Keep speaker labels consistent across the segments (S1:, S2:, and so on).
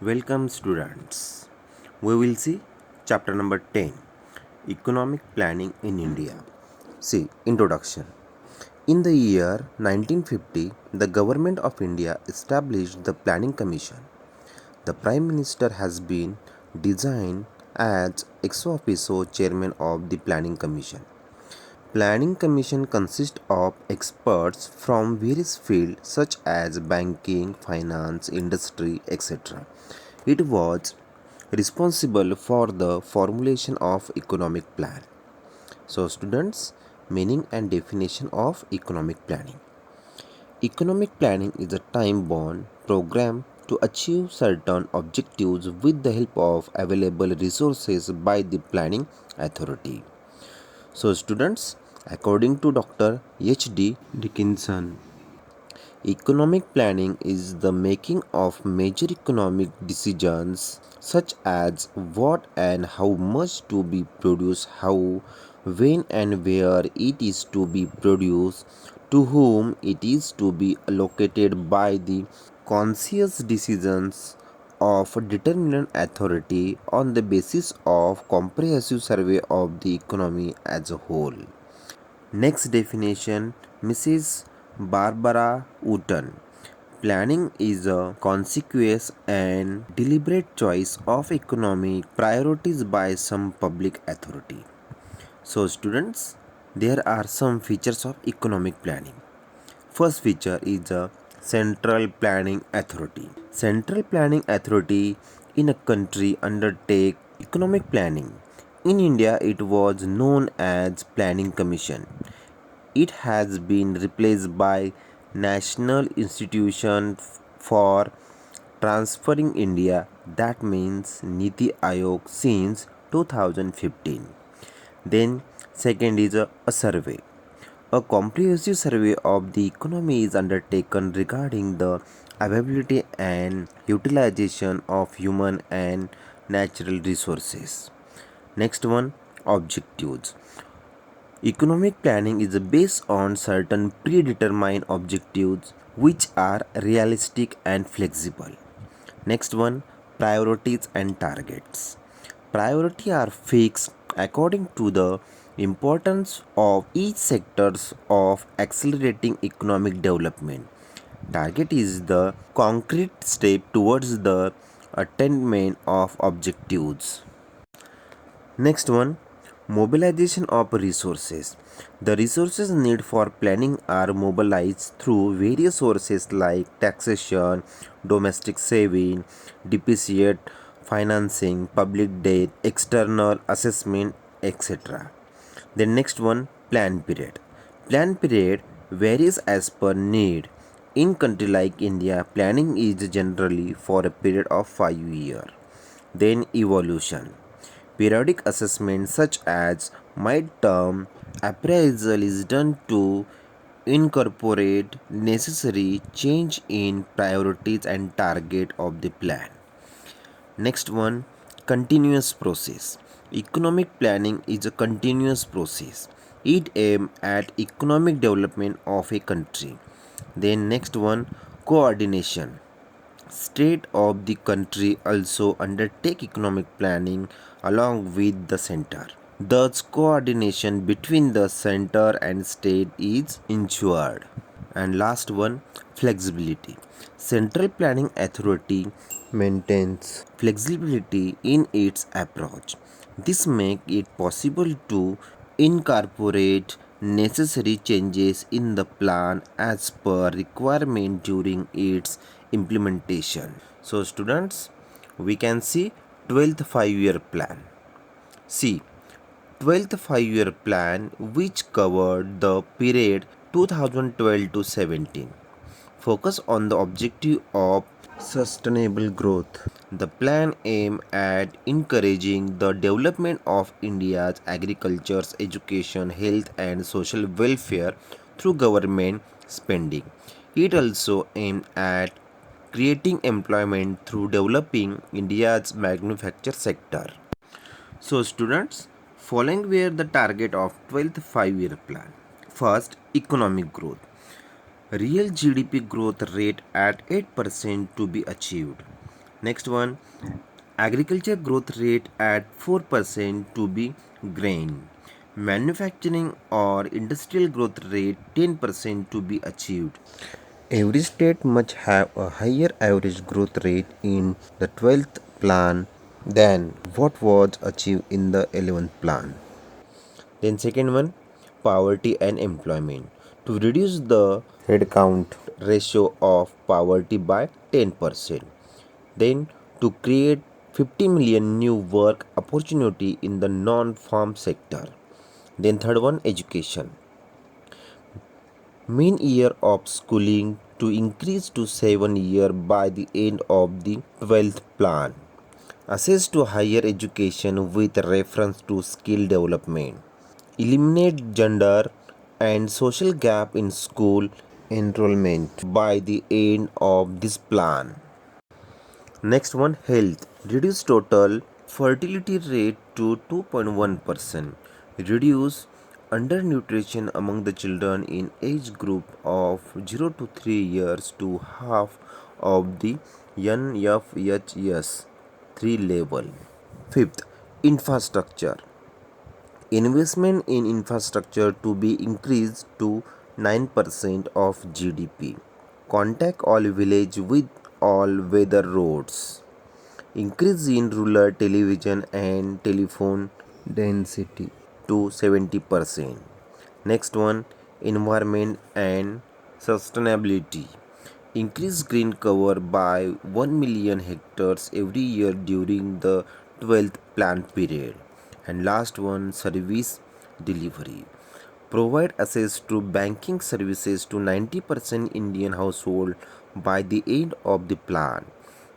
S1: Welcome students. We will see chapter number 10 Economic Planning in India. See introduction. In the year 1950, the government of India established the Planning Commission. The Prime Minister has been designed as ex officio chairman of the Planning Commission. Planning Commission consists of experts from various fields such as banking, finance, industry, etc. It was responsible for the formulation of economic plan. So students, meaning and definition of economic planning. Economic planning is a time-bound program to achieve certain objectives with the help of available resources by the planning authority. So students, according to Dr. H.D. Dickinson, economic planning is the making of major economic decisions such as what and how much to be produced, how, when and where it is to be produced, to whom it is to be allocated by the conscious decisions of a determinate authority on the basis of comprehensive survey of the economy as a whole. Next definition, Mrs. Barbara Wooten. Planning is a consequence and deliberate choice of economic priorities by some public authority. So, students, there are some features of economic planning. First feature is a central planning authority. Central planning authority in a country undertake economic planning. In India, it was known as Planning Commission. It has been replaced by National Institution for Transferring India, that means Niti Aayog, since 2015. Then second is a survey. A comprehensive survey of the economy is undertaken regarding the availability and utilization of human and natural resources. Next one, objectives. Economic planning is based on certain predetermined objectives which are realistic and flexible. Next one, priorities and targets. Priorities are fixed according to the importance of each sectors of accelerating economic development. Target is the concrete step towards the attainment of objectives. Next one, mobilization of resources. The resources needed for planning are mobilized through various sources like taxation, domestic saving, deficit financing, public debt, external assessment, etc. The next one, plan period. Plan period varies as per need. In country like India, planning is generally for a period of 5 years. Then evolution. Periodic assessment such as mid-term appraisal is done to incorporate necessary change in priorities and target of the plan. Next one, continuous process. Economic planning is a continuous process. It aims at economic development of a country. Then next one, coordination. State of the country also undertake economic planning along with the center. Thus, coordination between the center and state is ensured. And last one, flexibility. Central Planning Authority maintains flexibility in its approach. This makes it possible to incorporate necessary changes in the plan as per requirement during its implementation. So students, we can see 12th 5-year plan. See, 12th 5-year plan which covered the period 2012 to 17 focus on the objective of sustainable growth. The plan aimed at encouraging the development of India's agriculture, education, health and social welfare through government spending. It also aimed at creating employment through developing India's manufacture sector. So students, following were the target of 12th 5-year plan. First, economic growth. Real GDP growth rate at 8% to be achieved. Next one, agriculture growth rate at 4% to be grain. Manufacturing or industrial growth rate 10% to be achieved. Every state must have a higher average growth rate in the 12th plan than what was achieved in the 11th plan. Then second one, poverty and employment. To reduce the headcount ratio of poverty by 10%. Then to create 50 million new work opportunity in the non-farm sector. Then third one, education. Mean year of schooling to increase to 7 years by the end of the 12th plan. Access to higher education with reference to skill development. Eliminate gender and social gap in school enrollment by the end of this plan. Next one, health. Reduce total fertility rate to 2.1%. Reduce undernutrition among the children in age group of 0 to 3 years to half of the NFHS 3 level. Fifth, infrastructure. Investment in infrastructure to be increased to 9% of GDP. Contact all village with all weather roads. Increase in rural television and telephone density to 70%. Next one, environment and sustainability. Increase green cover by 1 million hectares every year during the 12th plan period. And last one, service delivery. Provide access to banking services to 90% Indian household by the end of the plan.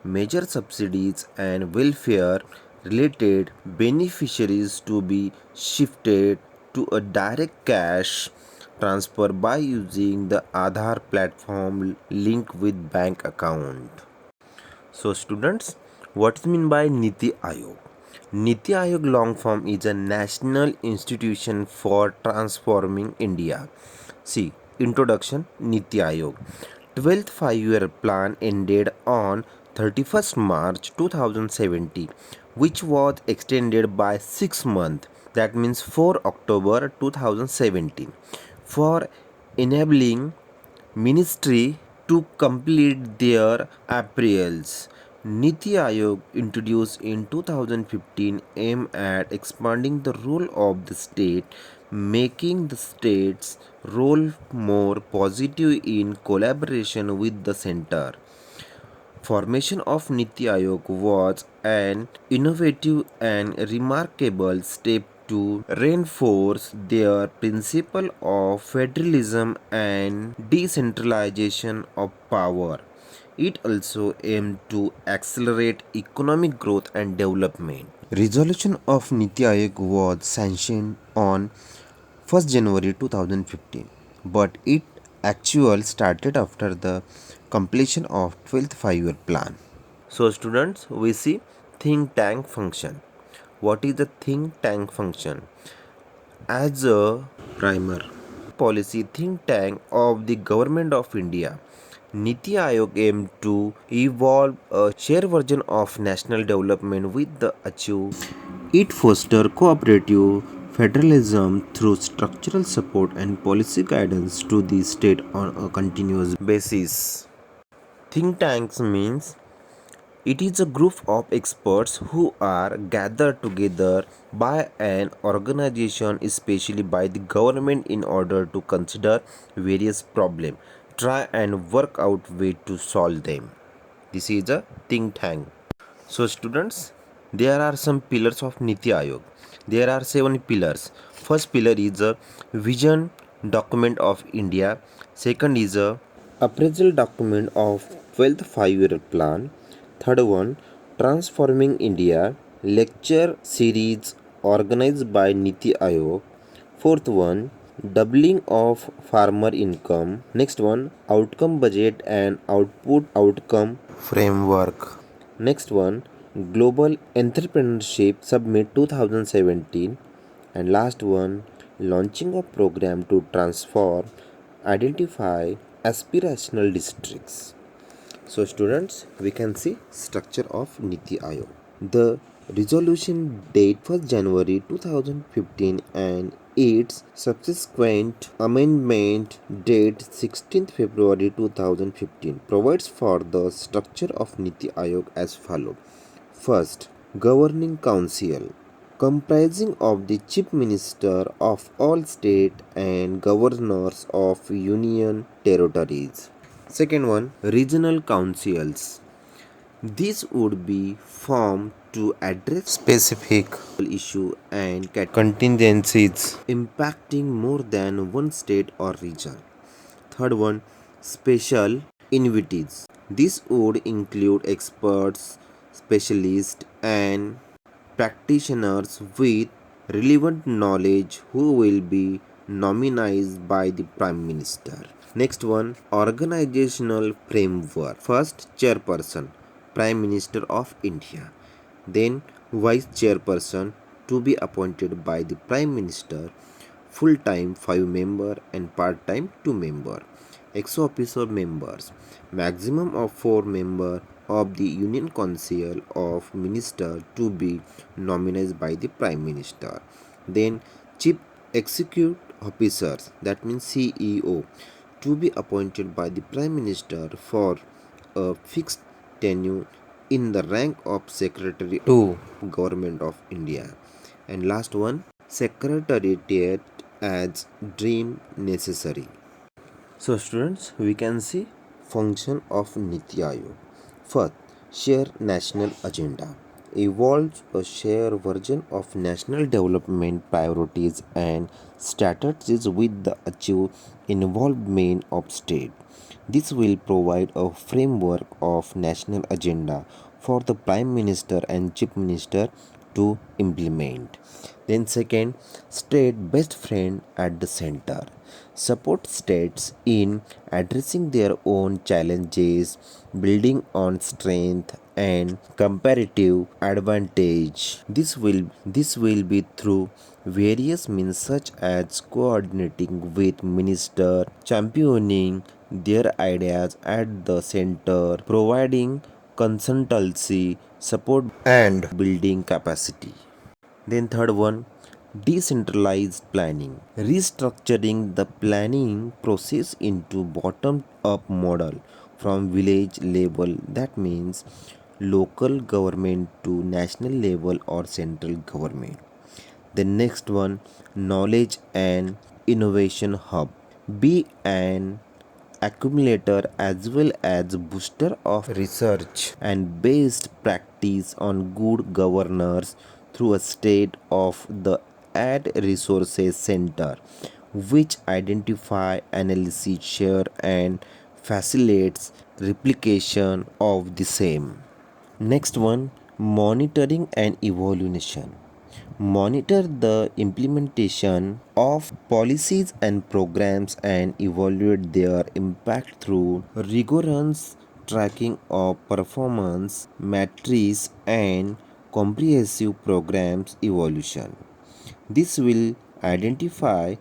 S1: Major subsidies and welfare related beneficiaries to be shifted to a direct cash transfer by using the Aadhaar platform linked with bank account. So students, what is mean by Niti Ayog? Niti Ayog long form is a national institution for transforming India. See, introduction. Niti Ayog 12th 5-year plan ended on 31st March 2070, which was extended by 6 months, that means 4 October 2017, for enabling ministry to complete their appraisals. Niti Aayog introduced in 2015 aim at expanding the role of the state, making the state's role more positive in collaboration with the center. Formation of Niti Aayog was an innovative and remarkable step to reinforce their principle of federalism and decentralization of power. It also aimed to accelerate economic growth and development. Resolution of Niti Aayog was sanctioned on 1st January 2015, but its actual started after the completion of 12th 5-year plan. So students, we see think tank function. What is the think tank function? As a primer, policy think tank of the government of India, Niti Aayog aimed to evolve a shared version of national development with the achieve. It foster cooperative federalism through structural support and policy guidance to the state on a continuous basis. Think tanks means it is a group of experts who are gathered together by an organization, especially by the government, in order to consider various problems, try and work out way to solve them. This is a think tank. So students, there are some pillars of Niti Aayog. There are 7 pillars. First pillar is a vision document of India. Second is a appraisal document of 12th 5-year plan. Third one, transforming India lecture series organized by Niti Aayog. Fourth one, doubling of farmer income. Next one, outcome budget and output outcome framework. Next one, Global Entrepreneurship Summit 2017. And last one, launching a program to transform, identify aspirational districts. So students, we can see structure of Niti Aayog. The resolution date was January 2015 and its subsequent amendment date 16th February 2015 provides for the structure of Niti Aayog as follows. First, Governing Council comprising of the Chief Minister of all state and governors of union territories. Second one, regional councils. This would be formed to address specific issue and contingencies impacting more than one state or region. Third one, special invitees. This would include experts, specialists, and practitioners with relevant knowledge who will be nominated by the Prime Minister. Next one, organizational framework. First, chairperson, Prime Minister of India. Then, vice chairperson to be appointed by the Prime Minister, full time 5 member and part time 2 member. Ex officio members, maximum of 4 member of the Union Council of Minister to be nominated by the Prime Minister. Then Chief Executive Officers, that means CEO, to be appointed by the Prime Minister for a fixed tenure in the rank of Secretary to Government of India. And last one, Secretariat as dream necessary. So students, we can see function of Niti Aayog. First, share national agenda. Evolves a shared version of national development priorities and strategies with the achieve involvement of state. This will provide a framework of national agenda for the Prime Minister and Chief Minister to implement. Then second, state best friend at the center. Support states in addressing their own challenges, building on strength and comparative advantage. This will be through various means such as coordinating with minister, championing their ideas at the center, providing consultancy support and building capacity. Then third one, decentralized planning. Restructuring the planning process into bottom up model from village level, that means local government to national level or central government. The next one, knowledge and innovation hub. Be an accumulator as well as booster of research and based practice on good governance through a state of the art resources center which identify analysis share and facilitates replication of the same. Next one, monitoring and evaluation. Monitor the implementation of policies and programs and evaluate their impact through rigorous tracking of performance metrics and comprehensive programs evaluation. This will identify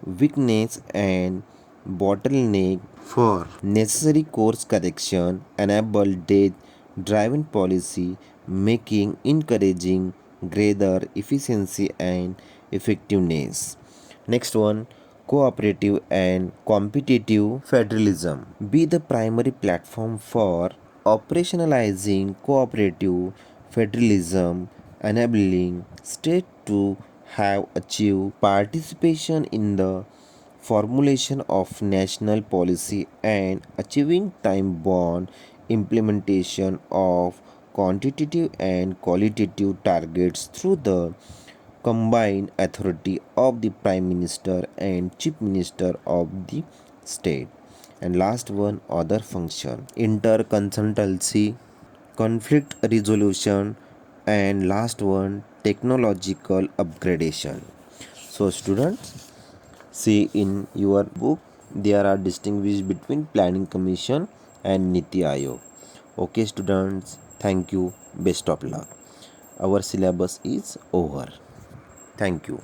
S1: weakness and bottleneck for necessary course correction, enable data driven policy making, encouraging greater efficiency and effectiveness. Next one, cooperative and competitive federalism. Be the primary platform for operationalizing cooperative federalism, enabling states to have achieved participation in the formulation of national policy and achieving time bound implementation of quantitative and qualitative targets through the combined authority of the Prime Minister and Chief Minister of the state. And last one, other function, interconsultancy, conflict resolution, and last one, technological upgradation. So students, see in your book there are distinguished between planning commission and Niti Aayog. Okay students, thank you, best of luck. Our syllabus is over. Thank you.